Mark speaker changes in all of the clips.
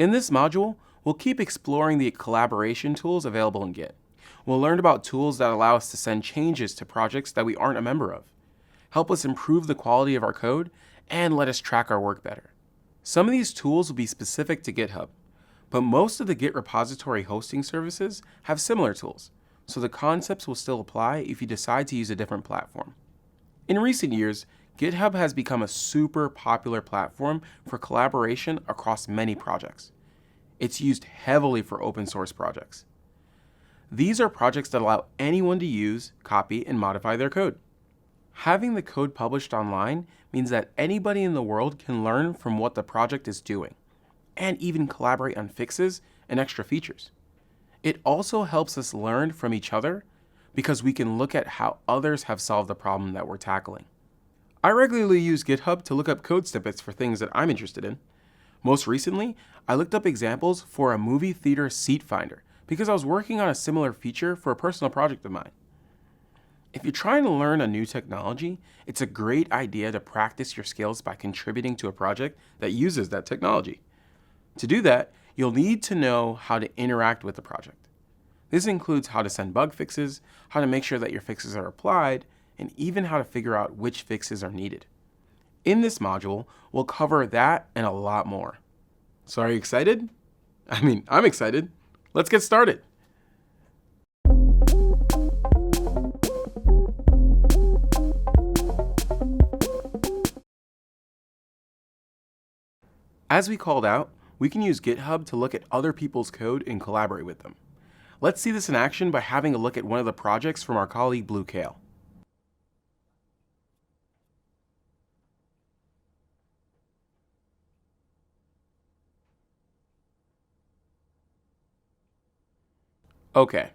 Speaker 1: In this module, we'll keep exploring the collaboration tools available in Git. We'll learn about tools that allow us to send changes to projects that we aren't a member of, help us improve the quality of our code, and let us track our work better. Some of these tools will be specific to GitHub, but most of the Git repository hosting services have similar tools, so the concepts will still apply if you decide to use a different platform. In recent years, GitHub has become a super popular platform for collaboration across many projects. It's used heavily for open source projects. These are projects that allow anyone to use, copy, and modify their code. Having the code published online means that anybody in the world can learn from what the project is doing, and even collaborate on fixes and extra features. It also helps us learn from each other because we can look at how others have solved the problem that we're tackling. I regularly use GitHub to look up code snippets for things that I'm interested in. Most recently, I looked up examples for a movie theater seat finder because I was working on a similar feature for a personal project of mine. If you're trying to learn a new technology, it's a great idea to practice your skills by contributing to a project that uses that technology. To do that, you'll need to know how to interact with the project. This includes how to send bug fixes, how to make sure that your fixes are applied, and even how to figure out which fixes are needed. In this module, we'll cover that and a lot more. So are you excited? I'm excited. Let's get started. As we called out, we can use GitHub to look at other people's code and collaborate with them. Let's see this in action by having a look at one of the projects from our colleague Blue Kale. Okay,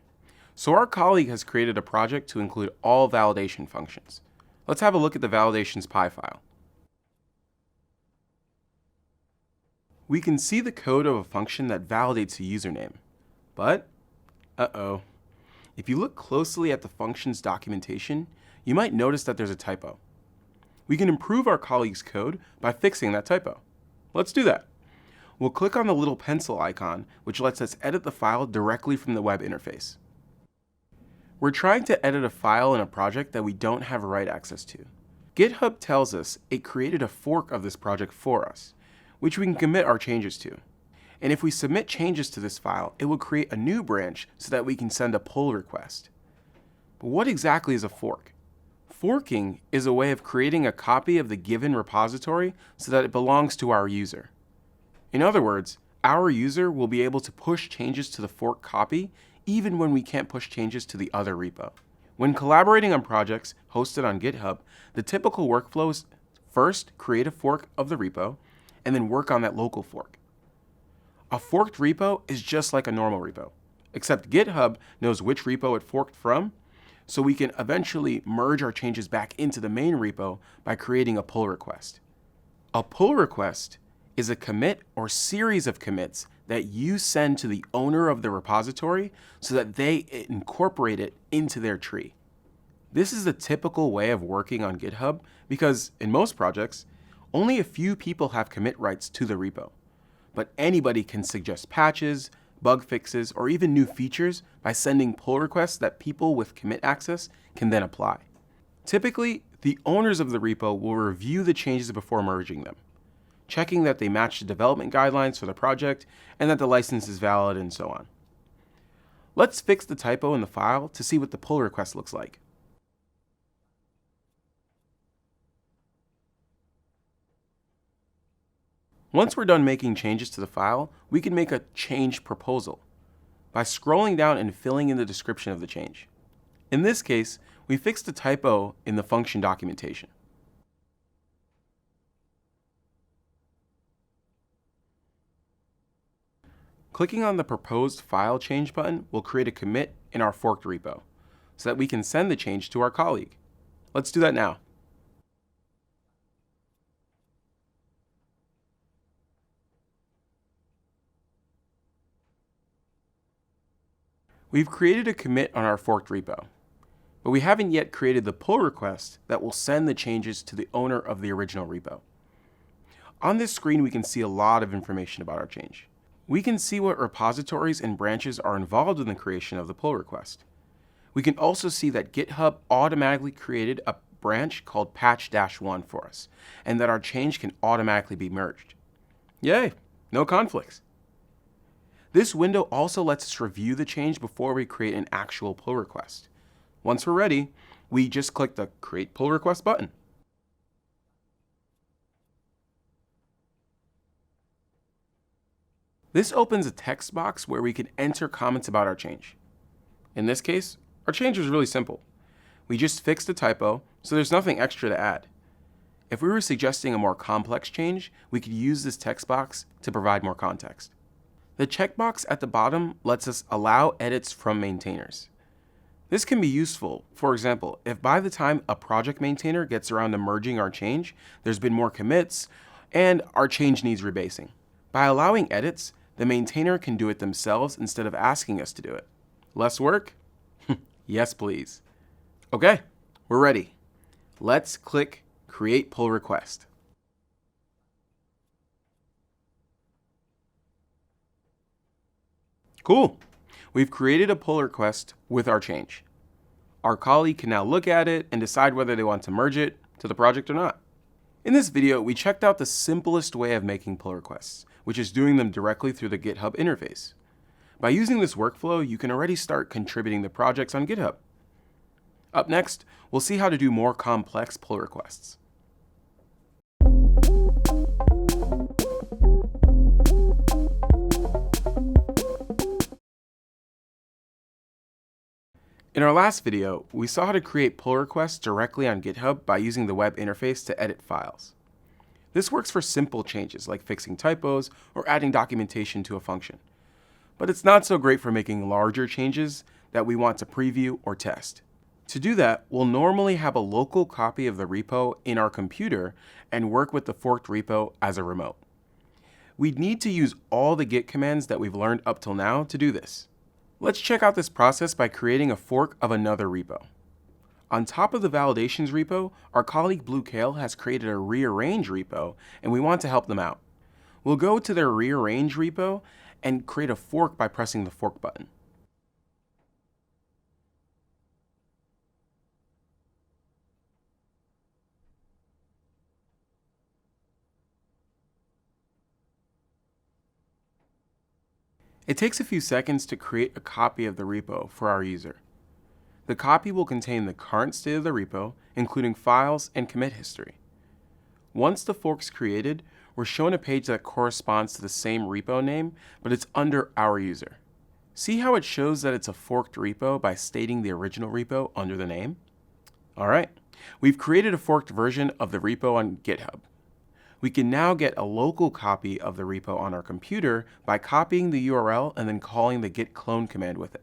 Speaker 1: so our colleague has created a project to include all validation functions. Let's have a look at the validations py file. We can see the code of a function that validates a username, but if you look closely at the function's documentation, you might notice that there's a typo. We can improve our colleague's code by fixing that typo. Let's do that. We'll click on the little pencil icon, which lets us edit the file directly from the web interface. We're trying to edit a file in a project that we don't have write access to. GitHub tells us it created a fork of this project for us, which we can commit our changes to. And if we submit changes to this file, it will create a new branch so that we can send a pull request. But what exactly is a fork? Forking is a way of creating a copy of the given repository so that it belongs to our user. In other words, our user will be able to push changes to the fork copy even when we can't push changes to the other repo. When collaborating on projects hosted on GitHub, the typical workflow is first create a fork of the repo and then work on that local fork. A forked repo is just like a normal repo, except GitHub knows which repo it forked from, so we can eventually merge our changes back into the main repo by creating a pull request. A pull request is a commit or series of commits that you send to the owner of the repository so that they incorporate it into their tree. This is the typical way of working on GitHub because in most projects, only a few people have commit rights to the repo, but anybody can suggest patches, bug fixes, or even new features by sending pull requests that people with commit access can then apply. Typically, the owners of the repo will review the changes before merging them, checking that they match the development guidelines for the project and that the license is valid and so on. Let's fix the typo in the file to see what the pull request looks like. Once we're done making changes to the file, we can make a change proposal by scrolling down and filling in the description of the change. In this case, we fixed a typo in the function documentation. Clicking on the Proposed File Change button will create a commit in our forked repo so that we can send the change to our colleague. Let's do that now. We've created a commit on our forked repo, but we haven't yet created the pull request that will send the changes to the owner of the original repo. On this screen, we can see a lot of information about our change. We can see what repositories and branches are involved in the creation of the pull request. We can also see that GitHub automatically created a branch called patch-1 for us, and that our change can automatically be merged. Yay, no conflicts. This window also lets us review the change before we create an actual pull request. Once we're ready, we just click the Create Pull Request button. This opens a text box where we can enter comments about our change. In this case, our change was really simple. We just fixed a typo, so there's nothing extra to add. If we were suggesting a more complex change, we could use this text box to provide more context. The checkbox at the bottom lets us allow edits from maintainers. This can be useful. For example, if by the time a project maintainer gets around to merging our change, there's been more commits, and our change needs rebasing. By allowing edits, the maintainer can do it themselves instead of asking us to do it. Less work? Yes, please. Okay, we're ready. Let's click Create Pull Request. Cool. We've created a pull request with our change. Our colleague can now look at it and decide whether they want to merge it to the project or not. In this video, we checked out the simplest way of making pull requests, which is doing them directly through the GitHub interface. By using this workflow, you can already start contributing to projects on GitHub. Up next, we'll see how to do more complex pull requests. In our last video, we saw how to create pull requests directly on GitHub by using the web interface to edit files. This works for simple changes like fixing typos or adding documentation to a function. But it's not so great for making larger changes that we want to preview or test. To do that, we'll normally have a local copy of the repo in our computer and work with the forked repo as a remote. We'd need to use all the Git commands that we've learned up till now to do this. Let's check out this process by creating a fork of another repo. On top of the validations repo, our colleague Blue Kale has created a rearrange repo, and we want to help them out. We'll go to their rearrange repo and create a fork by pressing the fork button. It takes a few seconds to create a copy of the repo for our user. The copy will contain the current state of the repo, including files and commit history. Once the fork's created, we're shown a page that corresponds to the same repo name, but it's under our user. See how it shows that it's a forked repo by stating the original repo under the name? All right, we've created a forked version of the repo on GitHub. We can now get a local copy of the repo on our computer by copying the URL and then calling the git clone command with it.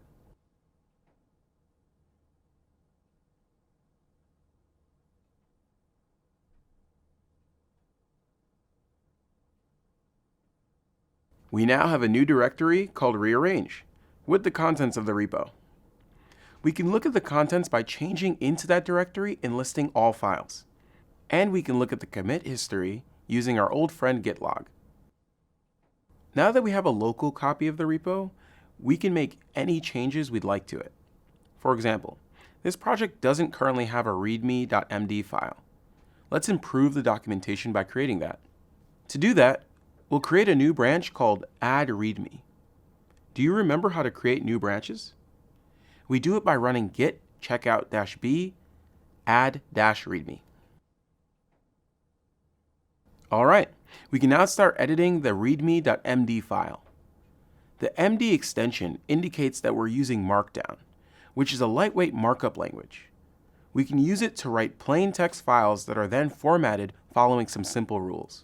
Speaker 1: We now have a new directory called rearrange with the contents of the repo. We can look at the contents by changing into that directory and listing all files. And we can look at the commit history using our old friend gitlog. Now that we have a local copy of the repo, we can make any changes we'd like to it. For example, this project doesn't currently have a readme.md file. Let's improve the documentation by creating that. To do that, we'll create a new branch called add readme. Do you remember how to create new branches? We do it by running git checkout-b add-readme. All right, we can now start editing the readme.md file. The MD extension indicates that we're using Markdown, which is a lightweight markup language. We can use it to write plain text files that are then formatted following some simple rules.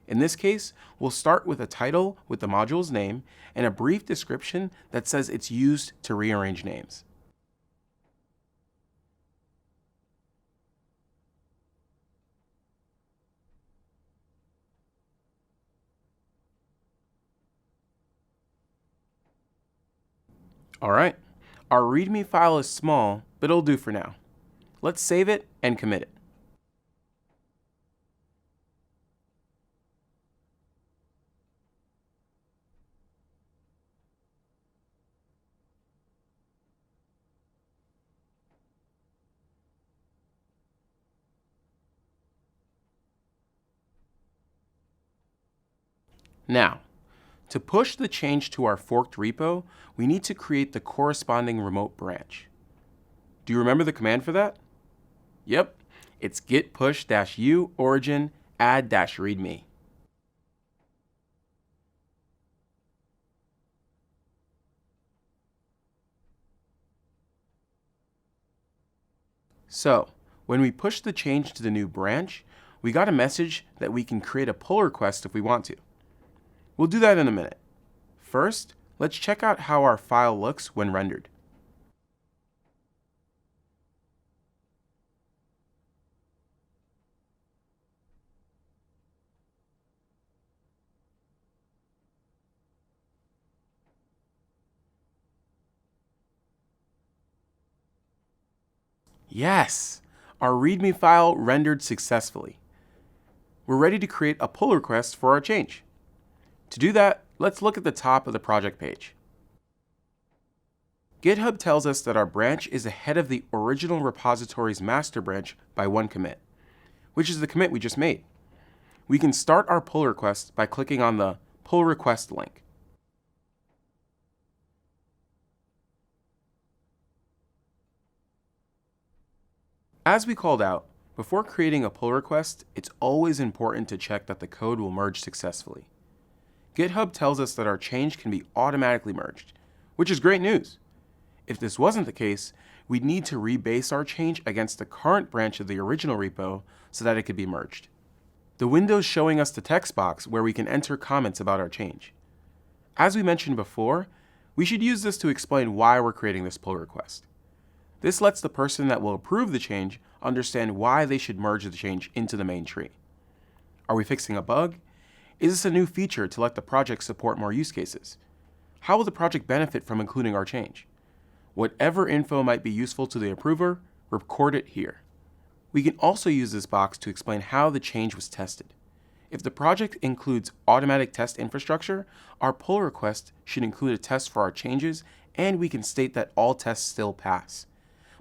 Speaker 1: In this case, we'll start with a title with the module's name and a brief description that says it's used to rearrange names. All right, our README file is small, but it'll do for now. Let's save it and commit it. Now, to push the change to our forked repo, we need to create the corresponding remote branch. Do you remember the command for that? Yep, it's git push-u origin add-readme. So, when we push the change to the new branch, we got a message that we can create a pull request if we want to. We'll do that in a minute. First, let's check out how our file looks when rendered. Yes, our README file rendered successfully. We're ready to create a pull request for our change. To do that, let's look at the top of the project page. Github tells us that our branch is ahead of the original repository's master branch by one commit, which is the commit we just made. We can start our pull request by clicking on the pull request link. As we called out, before creating a pull request, it's always important to check that the code will merge successfully. Github tells us that our change can be automatically merged, which is great news. If this wasn't the case, we'd need to rebase our change against the current branch of the original repo so that it could be merged. The window's showing us the text box where we can enter comments about our change. As we mentioned before, we should use this to explain why we're creating this pull request. This lets the person that will approve the change understand why they should merge the change into the main tree. Are we fixing a bug? Is this a new feature to let the project support more use cases? How will the project benefit from including our change? Whatever info might be useful to the approver, record it here. We can also use this box to explain how the change was tested. If the project includes automatic test infrastructure, our pull request should include a test for our changes, and we can state that all tests still pass.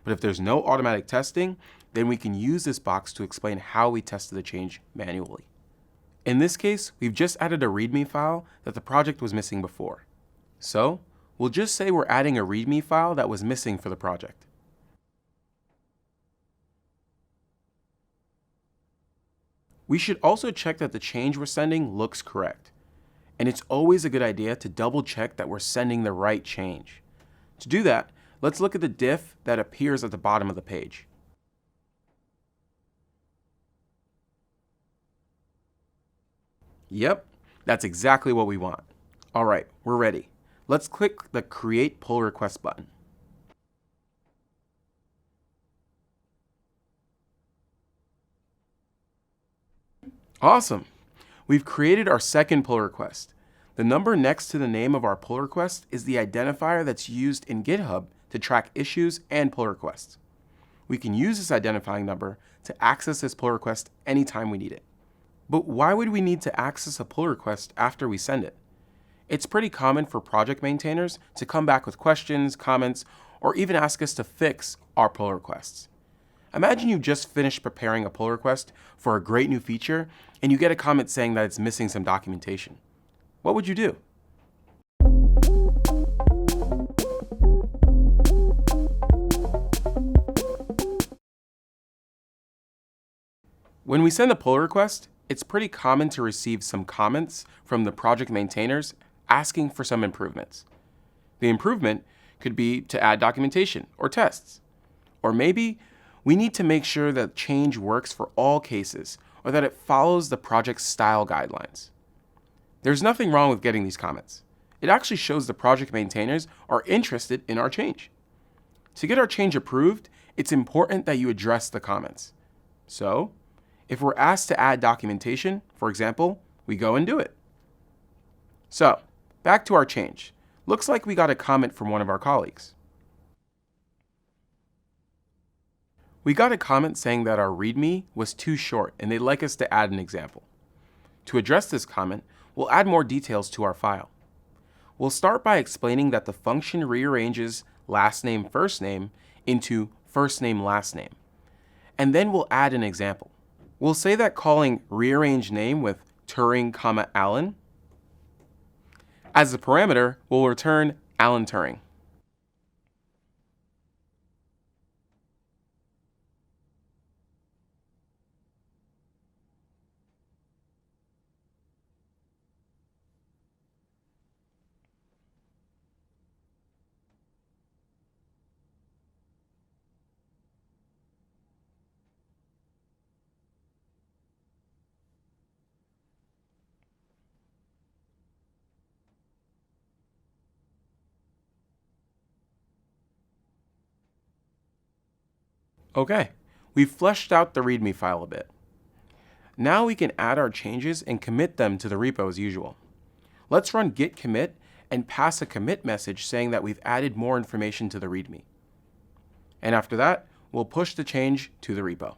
Speaker 1: But if there's no automatic testing, then we can use this box to explain how we tested the change manually. In this case, we've just added a README file that the project was missing before. So, we'll just say we're adding a README file that was missing for the project. We should also check that the change we're sending looks correct. And it's always a good idea to double check that we're sending the right change. To do that, let's look at the diff that appears at the bottom of the page. Yep, that's exactly what we want. All right, we're ready. Let's click the Create Pull Request button. Awesome! We've created our second pull request. The number next to the name of our pull request is the identifier that's used in GitHub to track issues and pull requests. We can use this identifying number to access this pull request anytime we need it. But why would we need to access a pull request after we send it? It's pretty common for project maintainers to come back with questions, comments, or even ask us to fix our pull requests. Imagine you just finished preparing a pull request for a great new feature, and you get a comment saying that it's missing some documentation. What would you do? When we send a pull request, it's pretty common to receive some comments from the project maintainers asking for some improvements. The improvement could be to add documentation or tests. Or maybe we need to make sure that change works for all cases or that it follows the project's style guidelines. There's nothing wrong with getting these comments. It actually shows the project maintainers are interested in our change. To get our change approved, it's important that you address the comments. So, if we're asked to add documentation, for example, we go and do it. So, back to our change. Looks like we got a comment from one of our colleagues. We got a comment saying that our README was too short and they'd like us to add an example. To address this comment, we'll add more details to our file. We'll start by explaining that the function rearranges last name first name into first name last name. And then we'll add an example. We'll say that calling rearrange name with Turing, Allen As the parameter, we'll return Alan Turing. Okay, we've fleshed out the README file a bit. Now we can add our changes and commit them to the repo as usual. Let's run git commit and pass a commit message saying that we've added more information to the README. And after that, we'll push the change to the repo.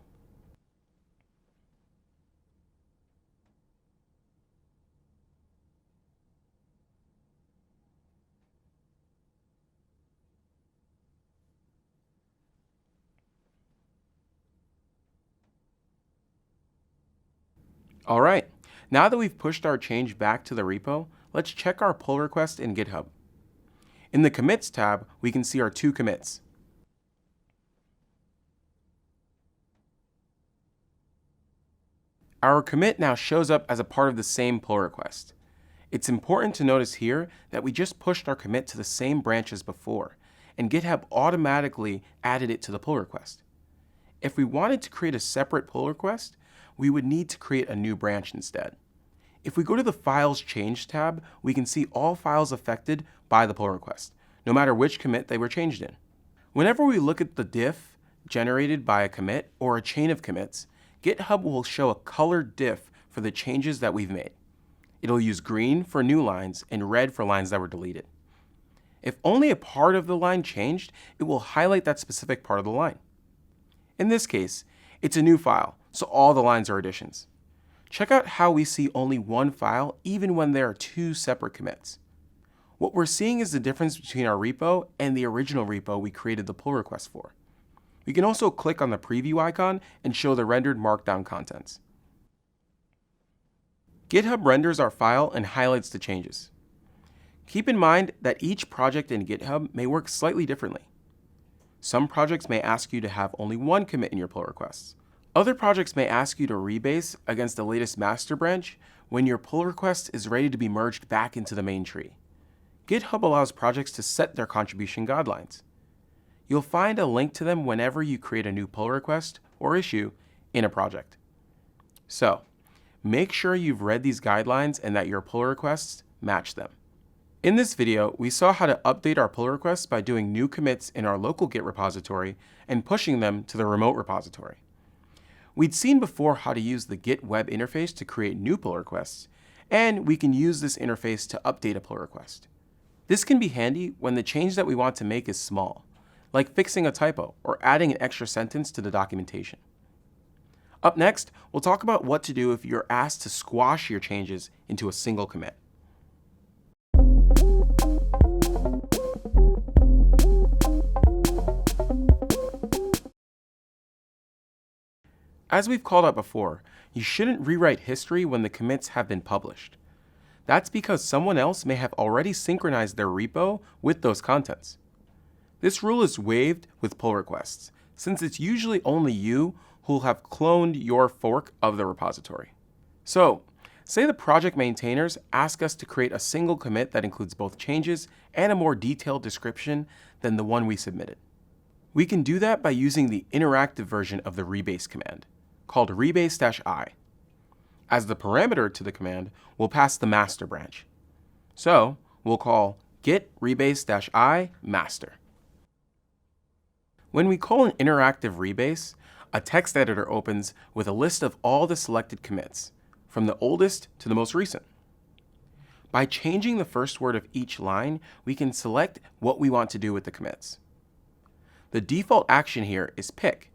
Speaker 1: All right, now that we've pushed our change back to the repo, let's check our pull request in GitHub. In the Commits tab, we can see our 2 commits. Our commit now shows up as a part of the same pull request. It's important to notice here that we just pushed our commit to the same branch as before, and GitHub automatically added it to the pull request. If we wanted to create a separate pull request, we would need to create a new branch instead. If we go to the Files Changed tab, we can see all files affected by the pull request, no matter which commit they were changed in. Whenever we look at the diff generated by a commit or a chain of commits, GitHub will show a colored diff for the changes that we've made. It'll use green for new lines and red for lines that were deleted. If only a part of the line changed, it will highlight that specific part of the line. In this case, it's a new file, so all the lines are additions. Check out how we see only one file even when there are 2 separate commits. What we're seeing is the difference between our repo and the original repo we created the pull request for. We can also click on the preview icon and show the rendered markdown contents. GitHub renders our file and highlights the changes. Keep in mind that each project in GitHub may work slightly differently. Some projects may ask you to have only 1 commit in your pull requests. Other projects may ask you to rebase against the latest master branch when your pull request is ready to be merged back into the main tree. GitHub allows projects to set their contribution guidelines. You'll find a link to them whenever you create a new pull request or issue in a project. So, make sure you've read these guidelines and that your pull requests match them. In this video, we saw how to update our pull requests by doing new commits in our local Git repository and pushing them to the remote repository. We'd seen before how to use the Git web interface to create new pull requests, and we can use this interface to update a pull request. This can be handy when the change that we want to make is small, like fixing a typo or adding an extra sentence to the documentation. Up next, we'll talk about what to do if you're asked to squash your changes into a single commit. As we've called out before, you shouldn't rewrite history when the commits have been published. That's because someone else may have already synchronized their repo with those contents. This rule is waived with pull requests, since it's usually only you who'll have cloned your fork of the repository. So, say the project maintainers ask us to create a single commit that includes both changes and a more detailed description than the one we submitted. We can do that by using the interactive version of the rebase command, called rebase-i. As the parameter to the command, we'll pass the master branch. So, we'll call git rebase-i master. When we call an interactive rebase, a text editor opens with a list of all the selected commits, from the oldest to the most recent. By changing the first word of each line, we can select what we want to do with the commits. The default action here is pick,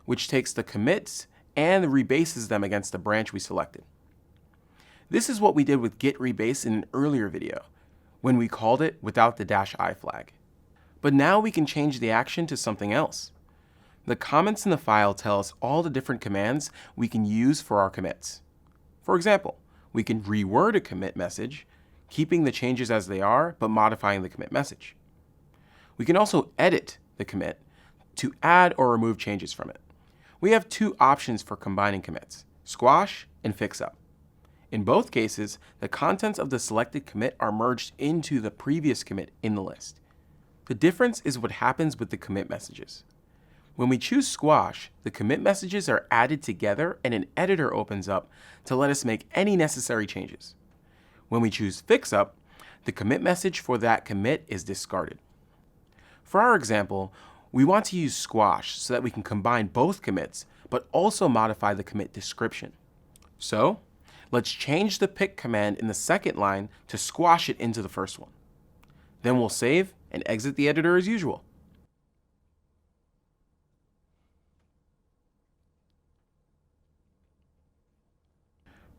Speaker 1: which takes the commits and rebases them against the branch we selected. This is what we did with git rebase in an earlier video, when we called it without the -i flag. But now we can change the action to something else. The comments in the file tell us all the different commands we can use for our commits. For example, we can reword a commit message, keeping the changes as they are, but modifying the commit message. We can also edit the commit to add or remove changes from it. We have two options for combining commits, squash and fix up. In both cases, the contents of the selected commit are merged into the previous commit in the list. The difference is what happens with the commit messages. When we choose squash, the commit messages are added together and an editor opens up to let us make any necessary changes. When we choose fix up, the commit message for that commit is discarded. For our example, we want to use squash so that we can combine both commits, but also modify the commit description. So, let's change the pick command in the second line to squash it into the first one. Then we'll save and exit the editor as usual.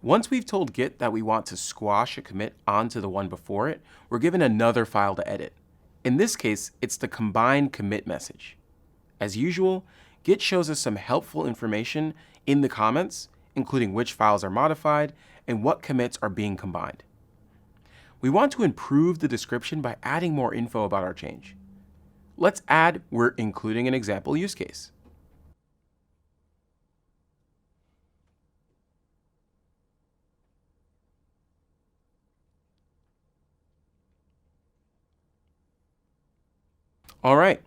Speaker 1: Once we've told Git that we want to squash a commit onto the one before it, we're given another file to edit. In this case, it's the combined commit message. As usual, Git shows us some helpful information in the comments, including which files are modified and what commits are being combined. We want to improve the description by adding more info about our change. Let's add we're including an example use case. All right,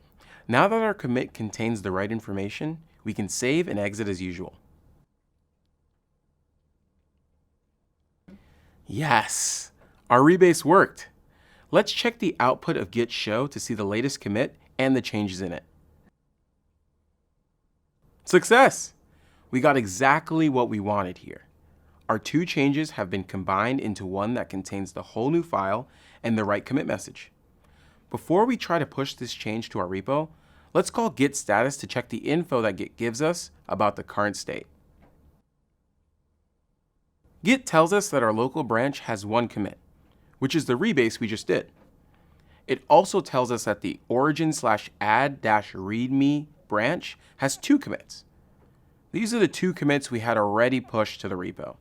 Speaker 1: now that our commit contains the right information, we can save and exit as usual. Yes, our rebase worked. Let's check the output of git show to see the latest commit and the changes in it. Success! We got exactly what we wanted here. Our two changes have been combined into one that contains the whole new file and the right commit message. Before we try to push this change to our repo, let's call git status to check the info that Git gives us about the current state. Git tells us that our local branch has one commit, which is the rebase we just did. It also tells us that the origin/add-readme branch has two commits. These are the two commits we had already pushed to the repo.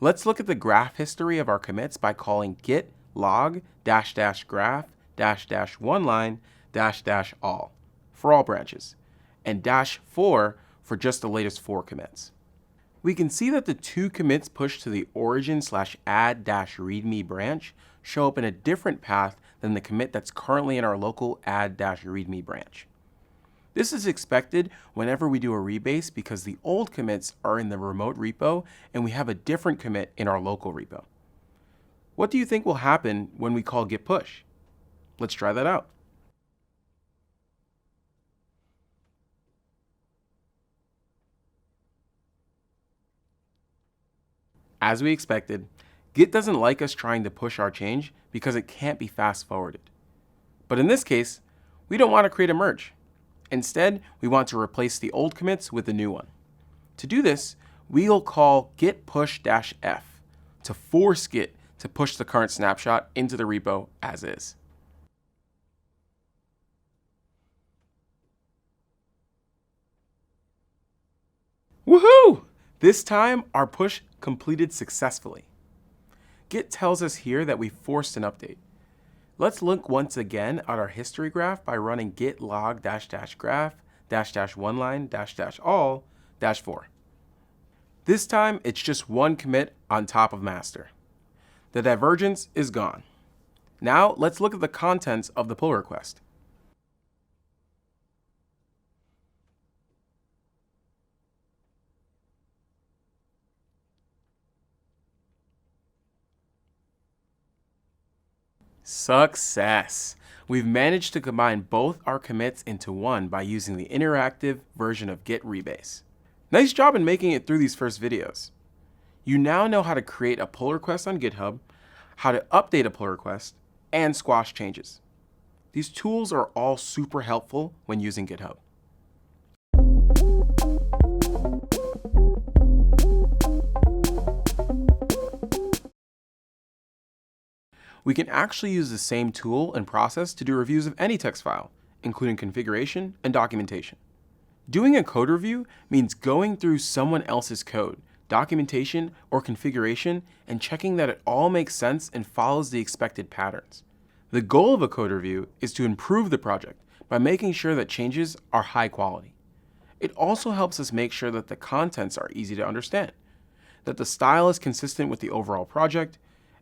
Speaker 1: Let's look at the graph history of our commits by calling git log --graph --oneline --all for all branches, and -4 for just the latest 4 commits. We can see that the two commits pushed to the origin/add-readme branch show up in a different path than the commit that's currently in our local add-readme branch. This is expected whenever we do a rebase because the old commits are in the remote repo and we have a different commit in our local repo. What do you think will happen when we call git push? Let's try that out. As we expected, Git doesn't like us trying to push our change because it can't be fast forwarded. But in this case, we don't want to create a merge. Instead, we want to replace the old commits with the new one. To do this, we'll call git push-f to force Git to push the current snapshot into the repo as is. Woohoo! This time, our push completed successfully. Git tells us here that we forced an update. Let's look once again at our history graph by running git log --graph --oneline -all -4. This time, it's just one commit on top of master. The divergence is gone. Now, let's look at the contents of the pull request. Success! We've managed to combine both our commits into one by using the interactive version of Git Rebase. Nice job in making it through these first videos. You now know how to create a pull request on GitHub, how to update a pull request, and squash changes. These tools are all super helpful when using GitHub. We can actually use the same tool and process to do reviews of any text file, including configuration and documentation. Doing a code review means going through someone else's code documentation, or configuration, and checking that it all makes sense and follows the expected patterns. The goal of a code review is to improve the project by making sure that changes are high quality. It also helps us make sure that the contents are easy to understand, that the style is consistent with the overall project,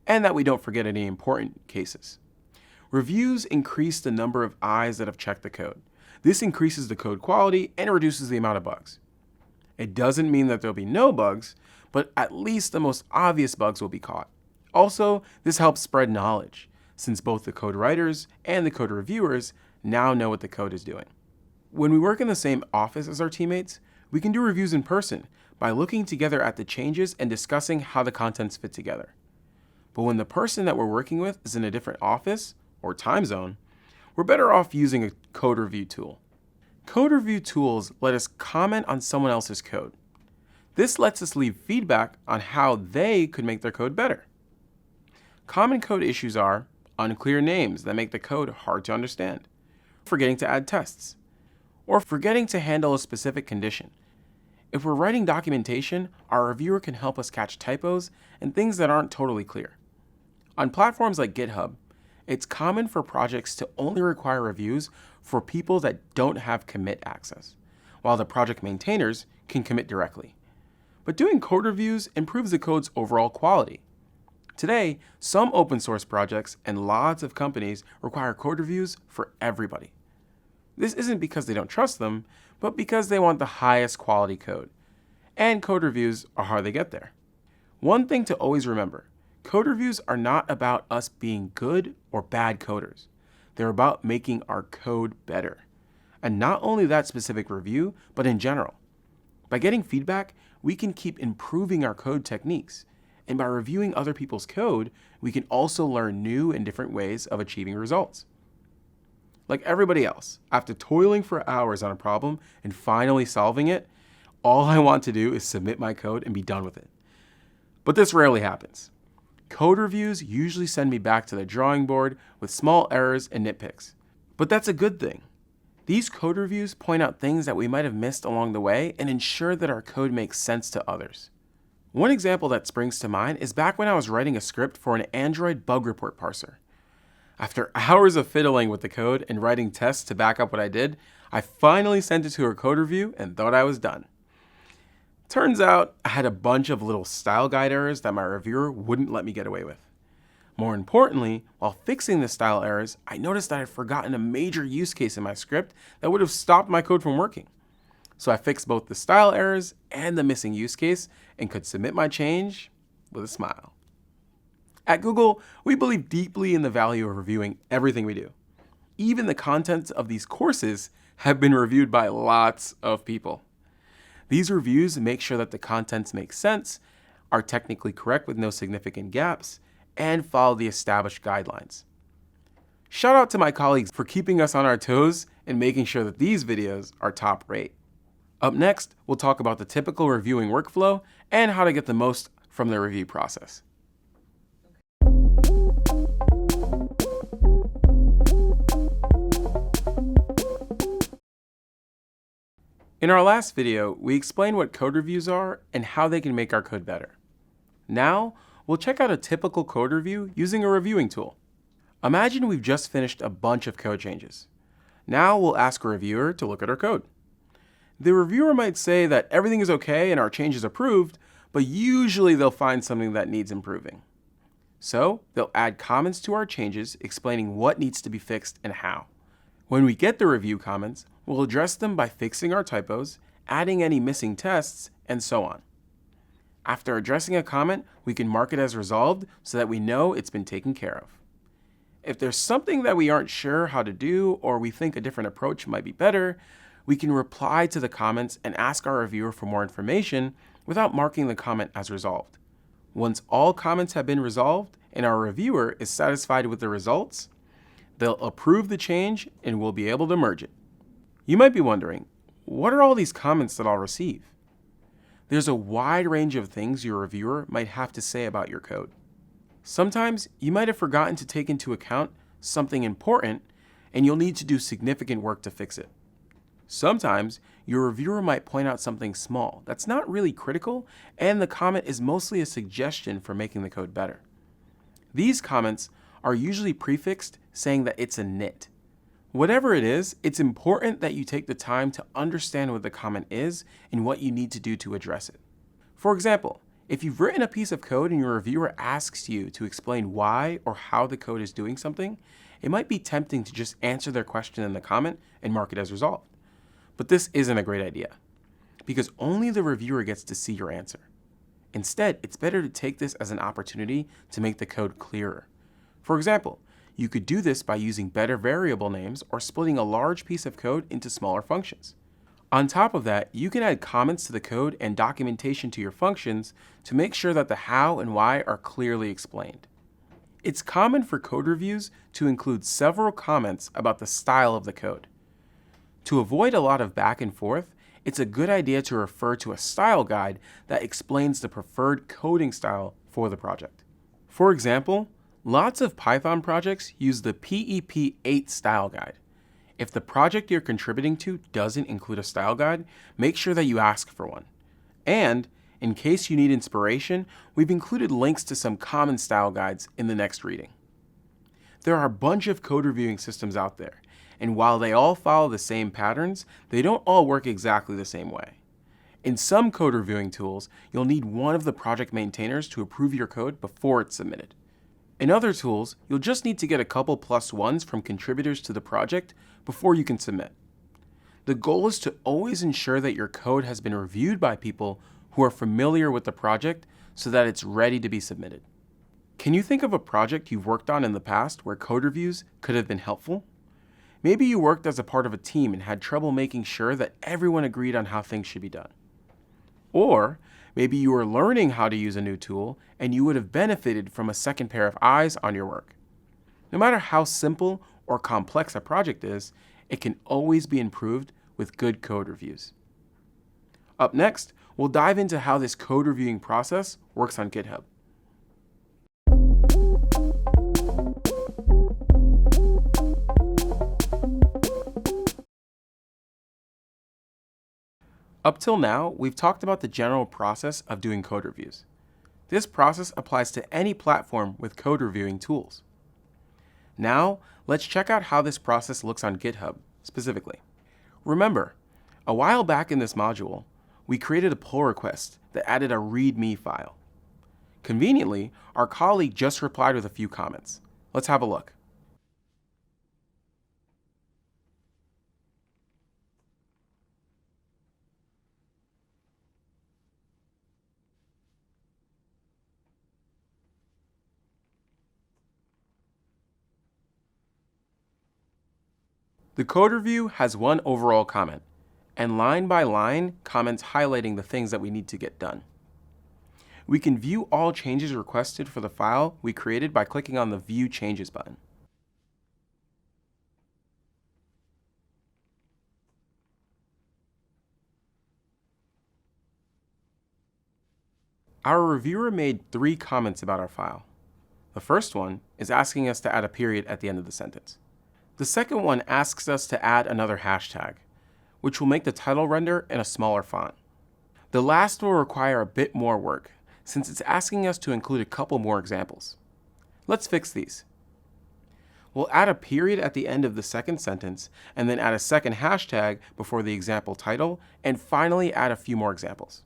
Speaker 1: and that we don't forget any important cases. Reviews increase the number of eyes that have checked the code. This increases the code quality and reduces the amount of bugs. It doesn't mean that there'll be no bugs, but at least the most obvious bugs will be caught. Also, this helps spread knowledge, since both the code writers and the code reviewers now know what the code is doing. When we work in the same office as our teammates, we can do reviews in person by looking together at the changes and discussing how the contents fit together. But when the person that we're working with is in a different office or time zone, we're better off using a code review tool. Code review tools let us comment on someone else's code. This lets us leave feedback on how they could make their code better. Common code issues are unclear names that make the code hard to understand, forgetting to add tests, or forgetting to handle a specific condition. If we're writing documentation, our reviewer can help us catch typos and things that aren't totally clear. On platforms like Github, it's common for projects to only require reviews for people that don't have commit access, while the project maintainers can commit directly. But doing code reviews improves the code's overall quality. Today, some open source projects and lots of companies require code reviews for everybody. This isn't because they don't trust them, but because they want the highest quality code. And code reviews are how they get there. One thing to always remember, code reviews are not about us being good or bad coders. They're about making our code better. And not only that specific review, but in general. By getting feedback, we can keep improving our code techniques. And by reviewing other people's code, we can also learn new and different ways of achieving results. Like everybody else, after toiling for hours on a problem and finally solving it, all I want to do is submit my code and be done with it. But this rarely happens. Code reviews usually send me back to the drawing board with small errors and nitpicks. But that's a good thing. These code reviews point out things that we might have missed along the way and ensure that our code makes sense to others. One example that springs to mind is back when I was writing a script for an Android bug report parser. After hours of fiddling with the code and writing tests to back up what I did, I finally sent it to a code review and thought I was done. Turns out, I had a bunch of little style guide errors that my reviewer wouldn't let me get away with. More importantly, while fixing the style errors, I noticed that I had forgotten a major use case in my script that would have stopped my code from working. So I fixed both the style errors and the missing use case and could submit my change with a smile. At Google, we believe deeply in the value of reviewing everything we do. Even the contents of these courses have been reviewed by lots of people. These reviews make sure that the contents make sense, are technically correct with no significant gaps, and follow the established guidelines. Shout out to my colleagues for keeping us on our toes and making sure that these videos are top rate. Up next, we'll talk about the typical reviewing workflow and how to get the most from the review process. In our last video, we explained what code reviews are and how they can make our code better. Now, we'll check out a typical code review using a reviewing tool. Imagine we've just finished a bunch of code changes. Now we'll ask a reviewer to look at our code. The reviewer might say that everything is okay and our change is approved, but usually they'll find something that needs improving. So they'll add comments to our changes explaining what needs to be fixed and how. When we get the review comments, we'll address them by fixing our typos, adding any missing tests, and so on. After addressing a comment, we can mark it as resolved so that we know it's been taken care of. If there's something that we aren't sure how to do or we think a different approach might be better, we can reply to the comments and ask our reviewer for more information without marking the comment as resolved. Once all comments have been resolved and our reviewer is satisfied with the results, they'll approve the change and we'll be able to merge it. You might be wondering, what are all these comments that I'll receive? There's a wide range of things your reviewer might have to say about your code. Sometimes you might have forgotten to take into account something important and you'll need to do significant work to fix it. Sometimes your reviewer might point out something small that's not really critical, and the comment is mostly a suggestion for making the code better. These comments are usually prefixed saying that it's a nit. Whatever it is, it's important that you take the time to understand what the comment is and what you need to do to address it. For example, if you've written a piece of code and your reviewer asks you to explain why or how the code is doing something, it might be tempting to just answer their question in the comment and mark it as resolved. But this isn't a great idea, because only the reviewer gets to see your answer. Instead, it's better to take this as an opportunity to make the code clearer. For example, you could do this by using better variable names or splitting a large piece of code into smaller functions. On top of that, you can add comments to the code and documentation to your functions to make sure that the how and why are clearly explained. It's common for code reviews to include several comments about the style of the code. To avoid a lot of back and forth, it's a good idea to refer to a style guide that explains the preferred coding style for the project. For example, lots of Python projects use the PEP8 style guide. If the project you're contributing to doesn't include a style guide, make sure that you ask for one. And in case you need inspiration, we've included links to some common style guides in the next reading. There are a bunch of code reviewing systems out there, and while they all follow the same patterns, they don't all work exactly the same way. In some code reviewing tools, you'll need one of the project maintainers to approve your code before it's submitted. In other tools, you'll just need to get a couple +1s from contributors to the project before you can submit. The goal is to always ensure that your code has been reviewed by people who are familiar with the project so that it's ready to be submitted. Can you think of a project you've worked on in the past where code reviews could have been helpful? Maybe you worked as a part of a team and had trouble making sure that everyone agreed on how things should be done. Or maybe you were learning how to use a new tool and you would have benefited from a second pair of eyes on your work. No matter how simple or complex a project is, it can always be improved with good code reviews. Up next, we'll dive into how this code reviewing process works on GitHub. Up till now, we've talked about the general process of doing code reviews. This process applies to any platform with code reviewing tools. Now, let's check out how this process looks on GitHub specifically. Remember, a while back in this module, we created a pull request that added a README file. Conveniently, our colleague just replied with a few comments. Let's have a look. The code review has one overall comment, and line by line comments highlighting the things that we need to get done. We can view all changes requested for the file we created by clicking on the View Changes button. Our reviewer made 3 comments about our file. The first one is asking us to add a period at the end of the sentence. The second one asks us to add another hashtag, which will make the title render in a smaller font. The last will require a bit more work, since it's asking us to include a couple more examples. Let's fix these. We'll add a period at the end of the second sentence, and then add a second hashtag before the example title, and finally add a few more examples.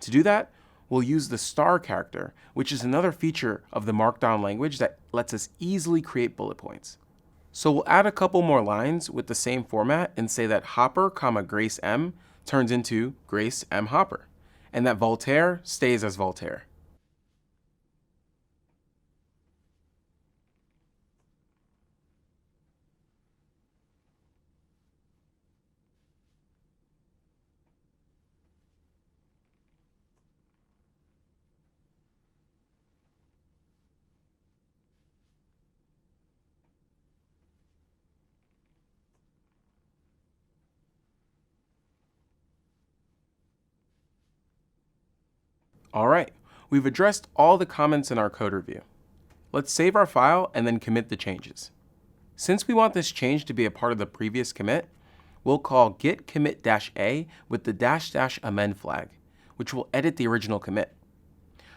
Speaker 1: To do that, we'll use the star character, which is another feature of the Markdown language that lets us easily create bullet points. So we'll add a couple more lines with the same format and say that Hopper, Grace M turns into Grace M Hopper, and that Voltaire stays as Voltaire. All right, we've addressed all the comments in our code review. Let's save our file and then commit the changes. Since we want this change to be a part of the previous commit, we'll call git commit-a with the -- amend flag, which will edit the original commit.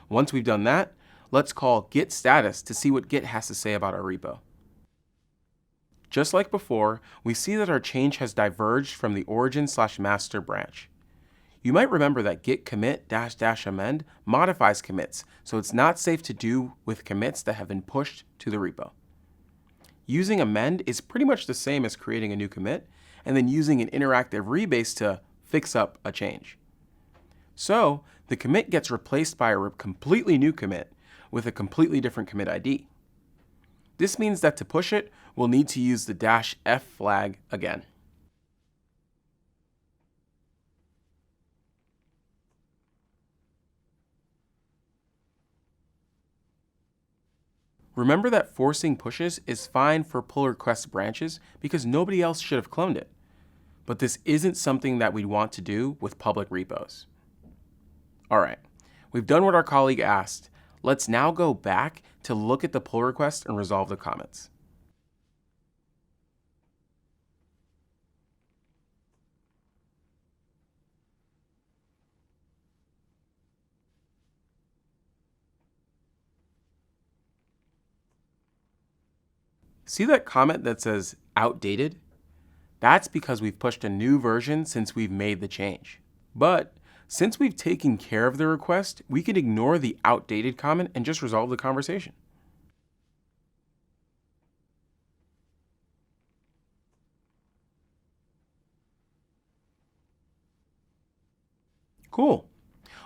Speaker 1: Once we've done that, let's call git status to see what Git has to say about our repo. Just like before, we see that our change has diverged from the origin/master branch. You might remember that git commit -- amend modifies commits, so it's not safe to do with commits that have been pushed to the repo. Using amend is pretty much the same as creating a new commit and then using an interactive rebase to fix up a change. So the commit gets replaced by a completely new commit with a completely different commit ID. This means that to push it, we'll need to use the -f flag again. Remember that forcing pushes is fine for pull request branches because nobody else should have cloned it. But this isn't something that we'd want to do with public repos. All right, we've done what our colleague asked. Let's now go back to look at the pull request and resolve the comments. See that comment that says outdated? That's because we've pushed a new version since we've made the change. But since we've taken care of the request, we can ignore the outdated comment and just resolve the conversation. Cool.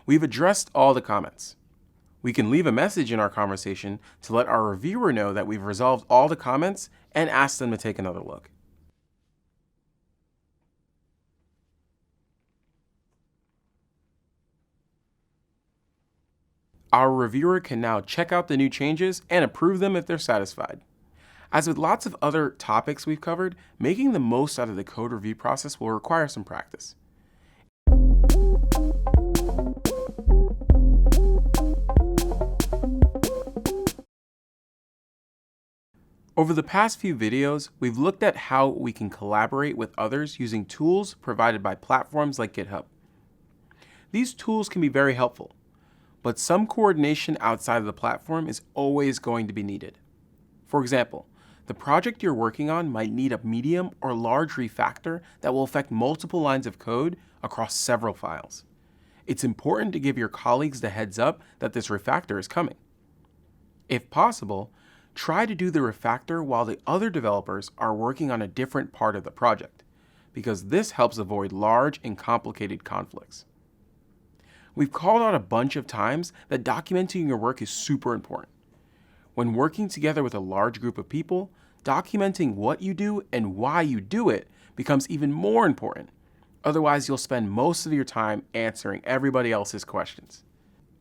Speaker 1: We've addressed all the comments. We can leave a message in our conversation to let our reviewer know that we've resolved all the comments and ask them to take another look. Our reviewer can now check out the new changes and approve them if they're satisfied. As with lots of other topics we've covered, making the most out of the code review process will require some practice. Over the past few videos, we've looked at how we can collaborate with others using tools provided by platforms like GitHub. These tools can be very helpful, but some coordination outside of the platform is always going to be needed. For example, the project you're working on might need a medium or large refactor that will affect multiple lines of code across several files. It's important to give your colleagues the heads up that this refactor is coming. If possible, try to do the refactor while the other developers are working on a different part of the project, because this helps avoid large and complicated conflicts. We've called out a bunch of times that documenting your work is super important. When working together with a large group of people, documenting what you do and why you do it becomes even more important. Otherwise, you'll spend most of your time answering everybody else's questions.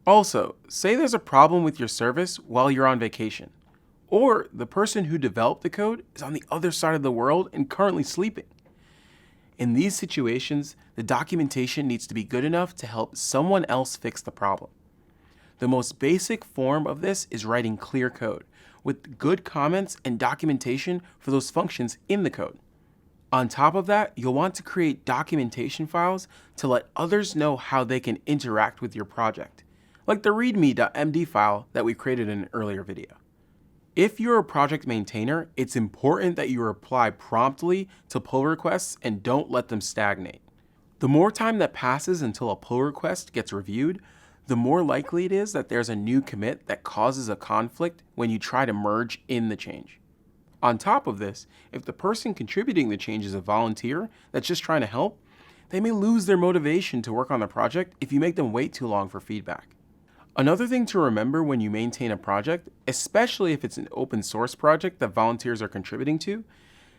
Speaker 1: Also, say there's a problem with your service while you're on vacation, or the person who developed the code is on the other side of the world and currently sleeping. In these situations, the documentation needs to be good enough to help someone else fix the problem. The most basic form of this is writing clear code with good comments and documentation for those functions in the code. On top of that, you'll want to create documentation files to let others know how they can interact with your project, like the readme.md file that we created in an earlier video. If you're a project maintainer, it's important that you reply promptly to pull requests and don't let them stagnate. The more time that passes until a pull request gets reviewed, the more likely it is that there's a new commit that causes a conflict when you try to merge in the change. On top of this, if the person contributing the change is a volunteer that's just trying to help, they may lose their motivation to work on the project if you make them wait too long for feedback. Another thing to remember when you maintain a project, especially if it's an open source project that volunteers are contributing to,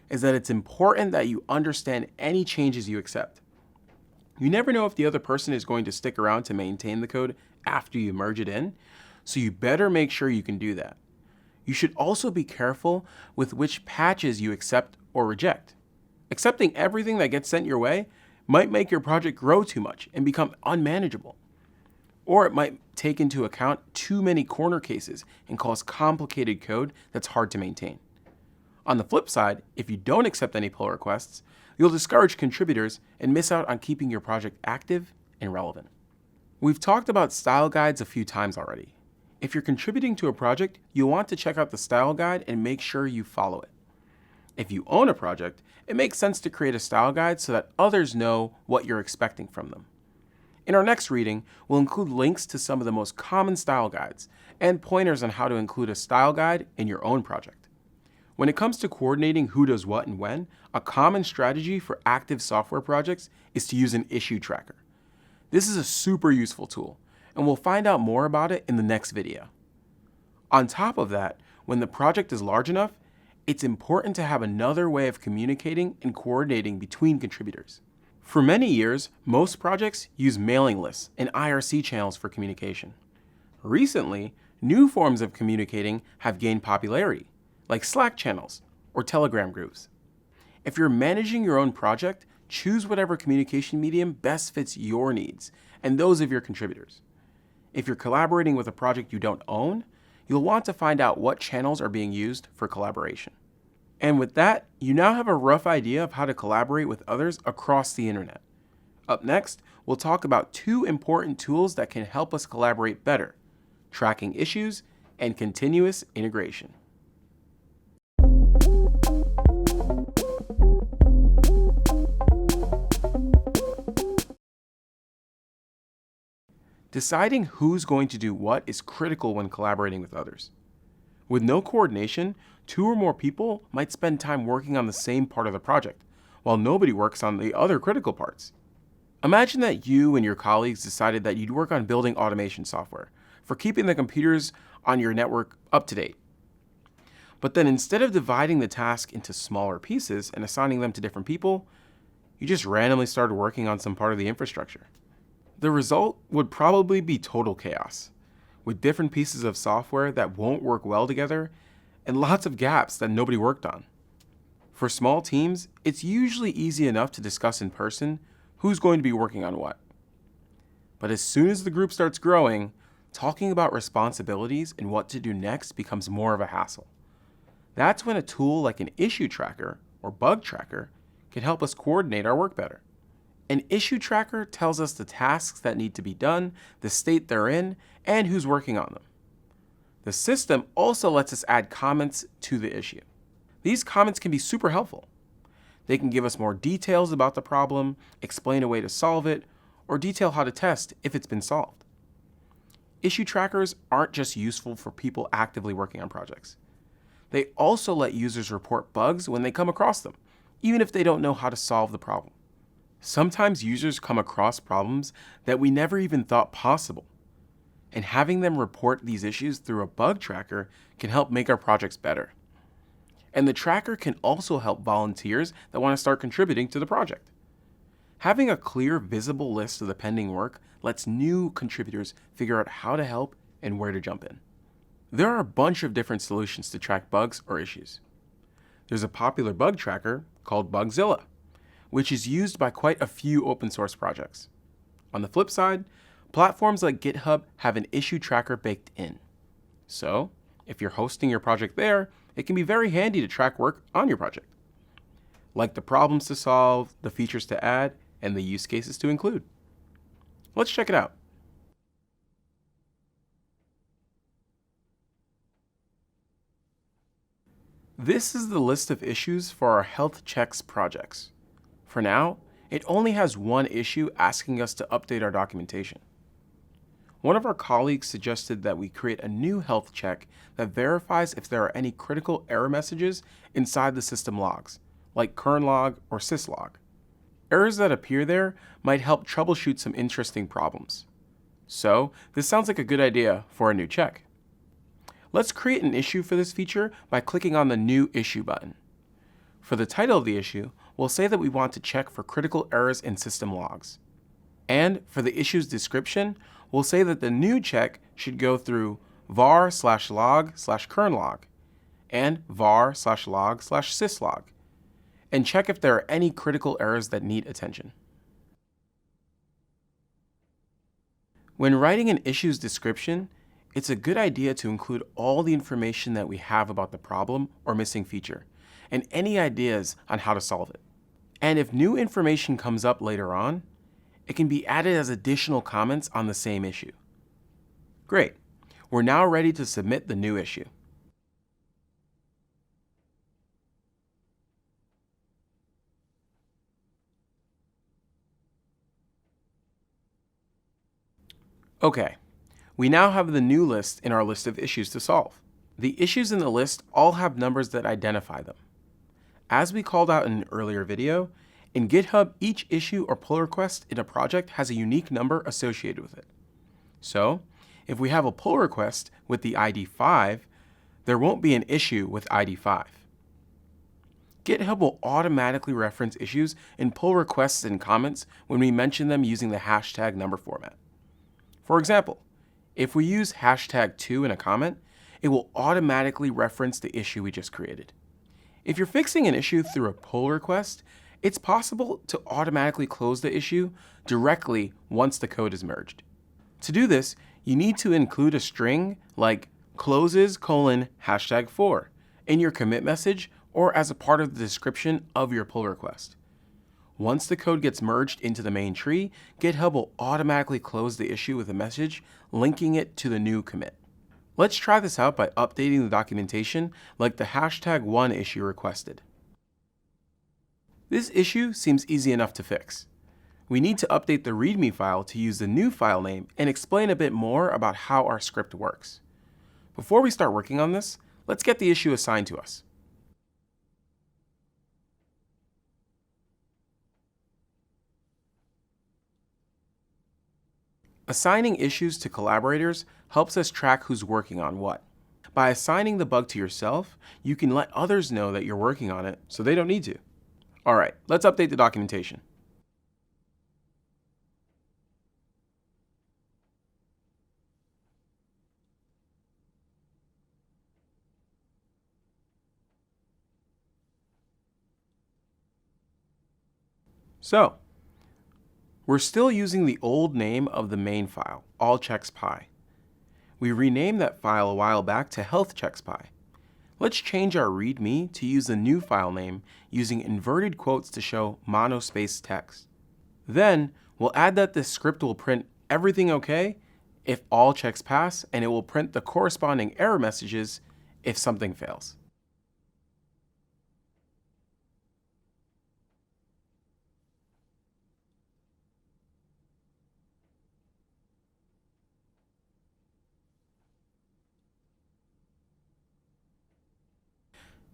Speaker 1: is that it's important that you understand any changes you accept. You never know if the other person is going to stick around to maintain the code after you merge it in, so you better make sure you can do that. You should also be careful with which patches you accept or reject. Accepting everything that gets sent your way might make your project grow too much and become unmanageable. Or it might take into account too many corner cases and cause complicated code that's hard to maintain. On the flip side, if you don't accept any pull requests, You'll discourage contributors and miss out on keeping your project active and relevant. We've talked about style guides a few times already. If you're contributing to a project, you'll want to check out the style guide and make sure you follow it. If you own a project, it makes sense to create a style guide so that others know what you're expecting from them. In our next reading, we'll include links to some of the most common style guides and pointers on how to include a style guide in your own project. When it comes to coordinating who does what and when, a common strategy for active software projects is to use an issue tracker. This is a super useful tool, and we'll find out more about it in the next video. On top of that, when the project is large enough, it's important to have another way of communicating and coordinating between contributors. For many years, most projects use mailing lists and IRC channels for communication. Recently, new forms of communicating have gained popularity, like Slack channels or Telegram groups. If you're managing your own project, choose whatever communication medium best fits your needs and those of your contributors. If you're collaborating with a project you don't own, you'll want to find out what channels are being used for collaboration. And with that, you now have a rough idea of how to collaborate with others across the internet. Up next, we'll talk about two important tools that can help us collaborate better: tracking issues and continuous integration. Deciding who's going to do what is critical when collaborating with others. With no coordination, 2 or more people might spend time working on the same part of the project, while nobody works on the other critical parts. Imagine that you and your colleagues decided that you'd work on building automation software for keeping the computers on your network up to date. But then instead of dividing the task into smaller pieces and assigning them to different people, you just randomly started working on some part of the infrastructure. The result would probably be total chaos, with different pieces of software that won't work well together and lots of gaps that nobody worked on. For small teams, it's usually easy enough to discuss in person who's going to be working on what. But as soon as the group starts growing, talking about responsibilities and what to do next becomes more of a hassle. That's when a tool like an issue tracker or bug tracker can help us coordinate our work better. An issue tracker tells us the tasks that need to be done, the state they're in, and who's working on them. The system also lets us add comments to the issue. These comments can be super helpful. They can give us more details about the problem, explain a way to solve it, or detail how to test if it's been solved. Issue trackers aren't just useful for people actively working on projects. They also let users report bugs when they come across them, even if they don't know how to solve the problem. Sometimes users come across problems that we never even thought possible, and having them report these issues through a bug tracker can help make our projects better. And the tracker can also help volunteers that want to start contributing to the project. Having a clear, visible list of the pending work lets new contributors figure out how to help and where to jump in. There are a bunch of different solutions to track bugs or issues. There's a popular bug tracker called Bugzilla, which is used by quite a few open source projects. On the flip side, platforms like Github have an issue tracker baked in. So, if you're hosting your project there, it can be very handy to track work on your project, like the problems to solve, the features to add, and the use cases to include. Let's check it out. This is the list of issues for our health checks projects. For now, it only has one issue asking us to update our documentation. One of our colleagues suggested that we create a new health check that verifies if there are any critical error messages inside the system logs, like kern log or syslog. Errors that appear there might help troubleshoot some interesting problems. So, this sounds like a good idea for a new check. Let's create an issue for this feature by clicking on the New Issue button. For the title of the issue, we'll say that we want to check for critical errors in system logs. And for the issue's description, we'll say that the new check should go through var/log/kernlog and var/log/syslog and check if there are any critical errors that need attention. When writing an issue's description, it's a good idea to include all the information that we have about the problem or missing feature, and any ideas on how to solve it. And if new information comes up later on, it can be added as additional comments on the same issue. Great. We're now ready to submit the new issue. Okay, we now have the new list in our list of issues to solve. The issues in the list all have numbers that identify them. As we called out in an earlier video, in GitHub, each issue or pull request in a project has a unique number associated with it. So, if we have a pull request with the ID 5, there won't be an issue with ID 5. GitHub will automatically reference issues in pull requests and comments when we mention them using the hashtag number format. For example, if we use hashtag 2 in a comment, it will automatically reference the issue we just created. If you're fixing an issue through a pull request, it's possible to automatically close the issue directly once the code is merged. To do this, you need to include a string like closes:#4 in your commit message or as a part of the description of your pull request. Once the code gets merged into the main tree, GitHub will automatically close the issue with a message linking it to the new commit. Let's try this out by updating the documentation like the hashtag 1 issue requested. This issue seems easy enough to fix. We need to update the README file to use the new file name and explain a bit more about how our script works. Before we start working on this, let's get the issue assigned to us. Assigning issues to collaborators helps us track who's working on what. By assigning the bug to yourself, you can let others know that you're working on it so they don't need to. All right, let's update the documentation. So, we're still using the old name of the main file, allcheckspy. We renamed that file a while back to healthcheckspy. Let's change our README to use the new file name using inverted quotes to show monospaced text. Then, we'll add that this script will print everything okay if all checks pass, and it will print the corresponding error messages if something fails.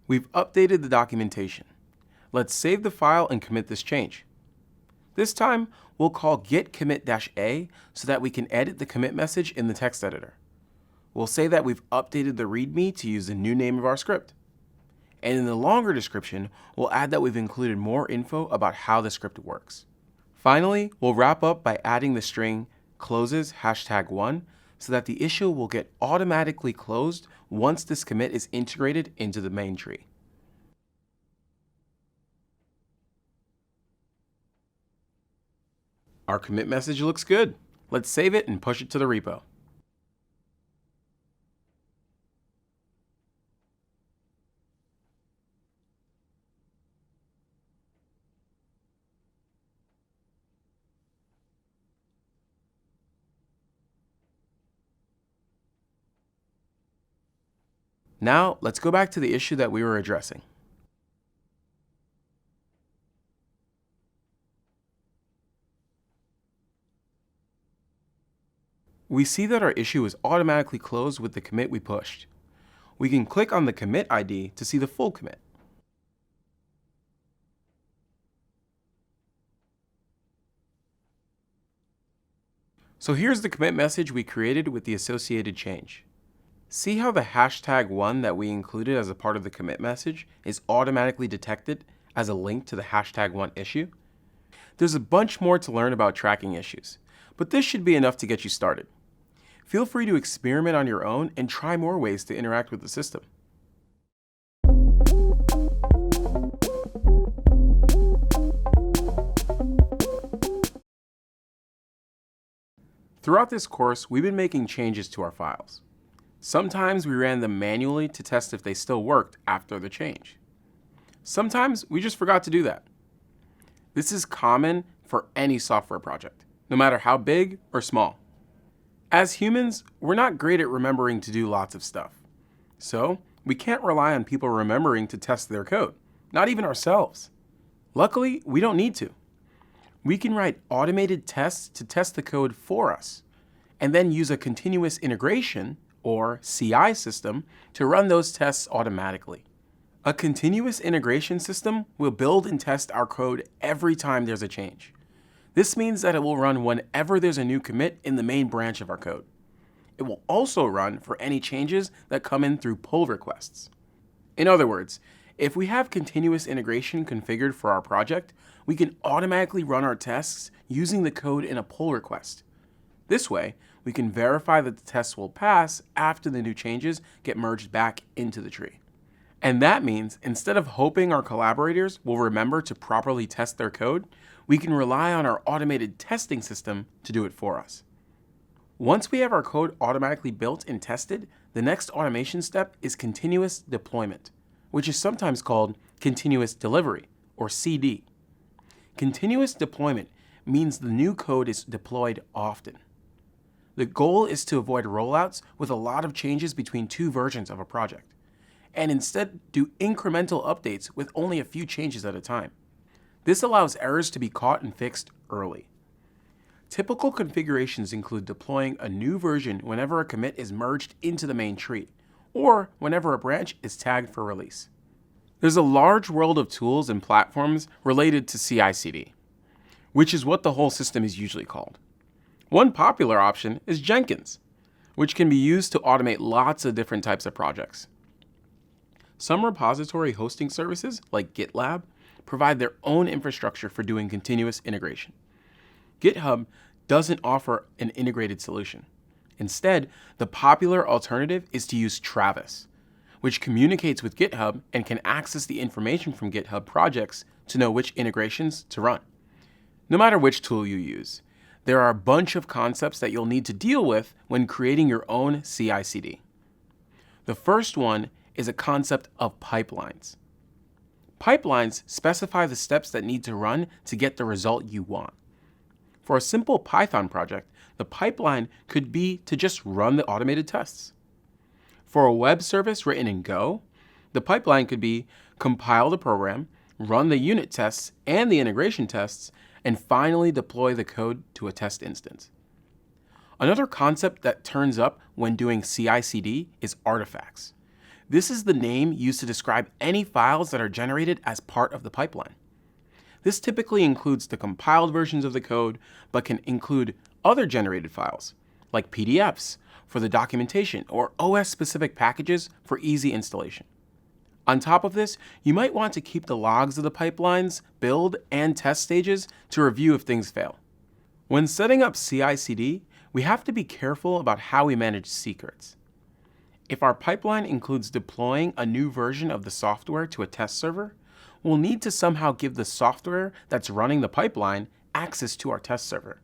Speaker 1: We've updated the documentation. Let's save the file and commit this change. This time, we'll call git-commit-a so that we can edit the commit message in the text editor. We'll say that we've updated the README to use the new name of our script. And in the longer description, we'll add that we've included more info about how the script works. Finally, we'll wrap up by adding the string closes#1 so that the issue will get automatically closed once this commit is integrated into the main tree. Our commit message looks good. Let's save it and push it to the repo. Now, let's go back to the issue that we were addressing. We see that our issue is automatically closed with the commit we pushed. We can click on the commit ID to see the full commit. So here's the commit message we created with the associated change. See how the hashtag 1 that we included as a part of the commit message is automatically detected as a link to the hashtag 1 issue? There's a bunch more to learn about tracking issues, but this should be enough to get you started. Feel free to experiment on your own and try more ways to interact with the system. Throughout this course, we've been making changes to our files. Sometimes we ran them manually to test if they still worked after the change. Sometimes we just forgot to do that. This is common for any software project, no matter how big or small. As humans, we're not great at remembering to do lots of stuff. So, we can't rely on people remembering to test their code, not even ourselves. Luckily, we don't need to. We can write automated tests to test the code for us, and then use a continuous integration, or CI system, to run those tests automatically. A continuous integration system will build and test our code every time there's a change. This means that it will run whenever there's a new commit in the main branch of our code. It will also run for any changes that come in through pull requests. In other words, if we have continuous integration configured for our project, we can automatically run our tests using the code in a pull request. This way, we can verify that the tests will pass after the new changes get merged back into the tree. And that means instead of hoping our collaborators will remember to properly test their code, we can rely on our automated testing system to do it for us. Once we have our code automatically built and tested, the next automation step is continuous deployment, which is sometimes called continuous delivery, or CD. Continuous deployment means the new code is deployed often. The goal is to avoid rollouts with a lot of changes between two versions of a project, and instead do incremental updates with only a few changes at a time. This allows errors to be caught and fixed early. Typical configurations include deploying a new version whenever a commit is merged into the main tree, or whenever a branch is tagged for release. There's a large world of tools and platforms related to CI/CD, which is what the whole system is usually called. One popular option is Jenkins, which can be used to automate lots of different types of projects. Some repository hosting services, like GitLab, provide their own infrastructure for doing continuous integration. GitHub doesn't offer an integrated solution. Instead, the popular alternative is to use Travis, which communicates with GitHub and can access the information from GitHub projects to know which integrations to run. No matter which tool you use, there are a bunch of concepts that you'll need to deal with when creating your own CI/CD. The first one is a concept of pipelines. Pipelines specify the steps that need to run to get the result you want. For a simple Python project, the pipeline could be to just run the automated tests. For a web service written in Go, the pipeline could be compile the program, run the unit tests and the integration tests, and finally deploy the code to a test instance. Another concept that turns up when doing CI/CD is artifacts. This is the name used to describe any files that are generated as part of the pipeline. This typically includes the compiled versions of the code, but can include other generated files, like PDFs for the documentation or OS-specific packages for easy installation. On top of this, you might want to keep the logs of the pipeline's build and test stages to review if things fail. When setting up CI/CD, we have to be careful about how we manage secrets. If our pipeline includes deploying a new version of the software to a test server, we'll need to somehow give the software that's running the pipeline access to our test server.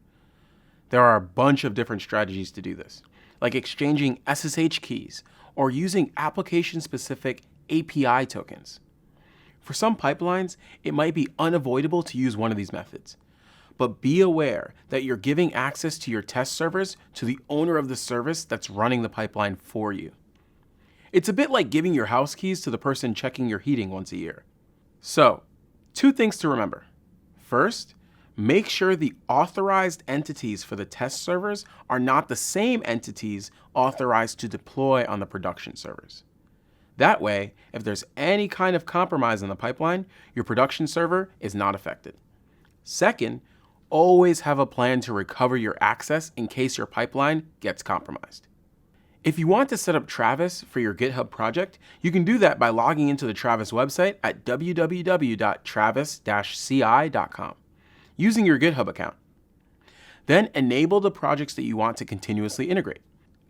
Speaker 1: There are a bunch of different strategies to do this, like exchanging SSH keys or using application-specific API tokens. For some pipelines, it might be unavoidable to use one of these methods. But be aware that you're giving access to your test servers to the owner of the service that's running the pipeline for you. It's a bit like giving your house keys to the person checking your heating once a year. So, 2 things to remember. First, make sure the authorized entities for the test servers are not the same entities authorized to deploy on the production servers. That way, if there's any kind of compromise in the pipeline, your production server is not affected. Second, always have a plan to recover your access in case your pipeline gets compromised. If you want to set up Travis for your GitHub project, you can do that by logging into the Travis website at www.travis-ci.com using your GitHub account. Then enable the projects that you want to continuously integrate.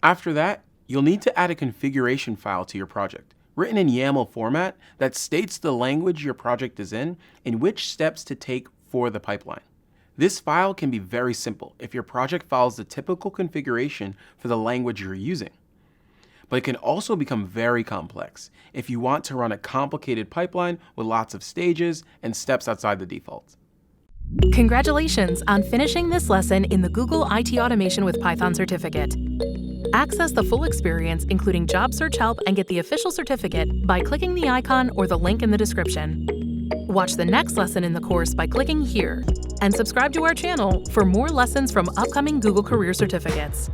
Speaker 1: After that, you'll need to add a configuration file to your project, written in YAML format that states the language your project is in and which steps to take for the pipeline. This file can be very simple if your project follows the typical configuration for the language you're using. But it can also become very complex if you want to run a complicated pipeline with lots of stages and steps outside the default.
Speaker 2: Congratulations on finishing this lesson in the Google IT Automation with Python certificate. Access the full experience, including job search help, and get the official certificate by clicking the icon or the link in the description. Watch the next lesson in the course by clicking here, and subscribe to our channel for more lessons from upcoming Google Career Certificates.